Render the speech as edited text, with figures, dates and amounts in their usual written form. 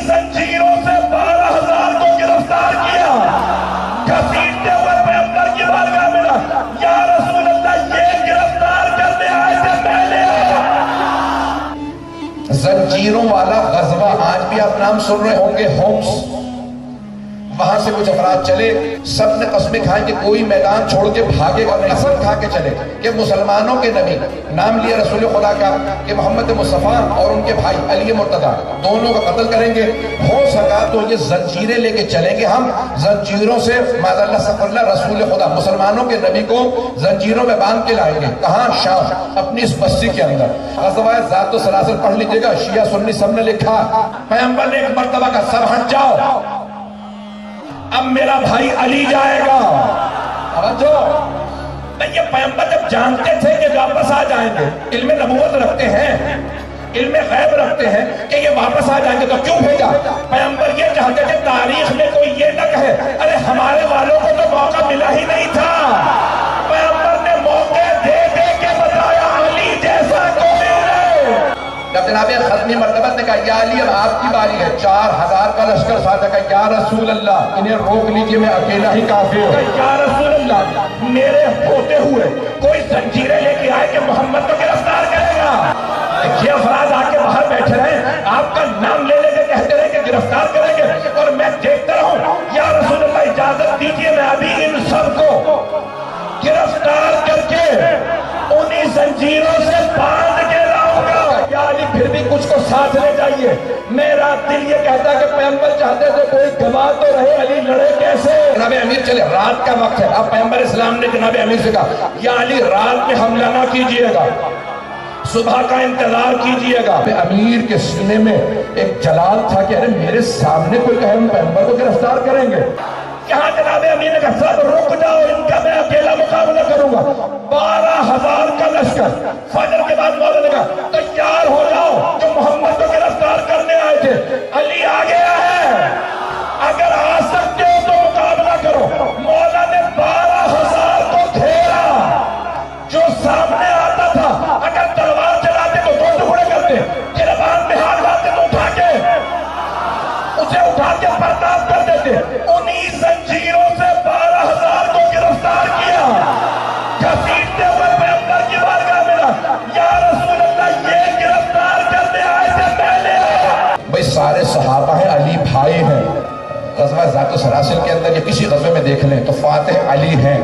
زنجیروں سے 12,000 کو گرفتار کیا، گھسیٹتے ہوئے پیغمبر کی بارگاہ میں ملا، یا رسول اللہ یہ گرفتار کرنے آئے تھے پہلے آیا۔ زنجیروں والا غزوہ آج بھی آپ نام سن رہے ہوں گے، ہومس، وہاں سے کچھ افراد چلے، سب نے قسمیں کھائیں کہ کوئی میدان چھوڑ کے بھاگے گا نہیں، قسم کھا کے چلے کہ مسلمانوں کے نبی، نام لیا رسول خدا کا کہ محمد مصطفیٰ اور ان کے بھائی علی مرتضیٰ دونوں کا قتل کریں گے، ہو سکا تو یہ زنجیریں لے کے چلیں گے، ہم زنجیروں سے معاذ اللہ سفر اللہ رسول خدا مسلمانوں کے نبی کو زنجیروں میں باندھ کے لائیں گے۔ کہاں؟ شام، اپنی اس بستی کے اندر۔ غزوہ ذات السلاسل پڑھ لیجیے گا، شیعہ سنی سب نے لکھا، پیغمبر نے ایک مرتبہ کا سب ہٹ جاؤ، اب میرا بھائی علی جائے گا۔ یہ پیغمبر جب جانتے تھے کہ واپس آ جائیں گے، علم نبوت رکھتے ہیں، علم غیب رکھتے ہیں کہ یہ واپس آ جائیں گے، تو کیوں بھیجا؟ پیغمبر یہ چاہتے تھے تاریخ میں کوئی یہ نہ کہے ارے ہمارے والوں کو تو موقع ملا ہی نہیں تھا۔ پیغمبر نے موقع دے دے کے بتایا علی جیسا کوئی نہیں۔ جب جناب ختمی مرتبہ نے کہا یا علی اب آپ کی باری ہے، 4,000 کا لشکر ساتھ ہے، کہا یا رسول اللہ انہیں روک لیجئے میں اکیلا ہی کافی ہوں۔ یا رسول اللہ میرے ہوتے ہوئے کوئی زنجیریں لے کے آئے کہ محمد کو گرفتار کرے گا۔ یہ افراد آ کے باہر بیٹھے رہے، آپ کا نام لے لے کے کہتے رہے کہ گرفتار کریں گے، اور میں دیکھتا رہوں۔ یا رسول اللہ اجازت دیجئے میں ابھی ان سب کو گرفتار کر کے انہی زنجیروں سے باندھ کے لاؤں گا۔ یا علی پھر بھی کچھ کو ساتھ لے جائیے، میرا دل یہ کہتا کہ پیغمبر چاہتے تھے کوئی گواہ تو رہے، علی لڑے کیسے؟ جناب امیر چلے، رات کا وقت ہے، اب پیغمبر اسلام نے جناب امیر سے کہا یا علی رات میں حملہ نہ کیجئے گا، صبح کا انتظار کیجئے گا۔ امیر کے سینے میں ایک جلال تھا کہ ارے میرے سامنے کوئی کہے ہم پیغمبر کو گرفتار کریں گے، یہاں جناب امیر نے کہا صاحب رک جاؤ، ان کا میں اکیلا مقابلہ کروں گا۔ 12,000 کا لشکر، فجر کے بعد مولا نے کہا تیار ہو جاؤ، جو محمد کو گرفتار کرنے آئے تھے علی آ گیا ہے، اگر آ سکتے ہو تو مقابلہ کرو۔ مولا نے 12,000 کو گھیرا، جو سامنے آتا تھا اگر تلوار چلاتے تو 2 ٹکڑے کرتے، گربان میں ہاتھ لاتے تو اٹھا کے اسے اٹھا کے پرتاب کر دیتے۔ انہی زنجیروں سے 12,000 کو گرفتار کیا، گھسیٹتے ہوئے پیغمبر کی بارگاہ میں ملا، یا رسول اللہ یہ گرفتار کرنے آئے تھے پہلے آیا۔ بھئی سارے صحابہ ہیں، علی بھائی ہیں، غزوہ ذات السلاسل کے اندر یا کسی غزوے میں دیکھ لیں تو فاتح علی ہیں۔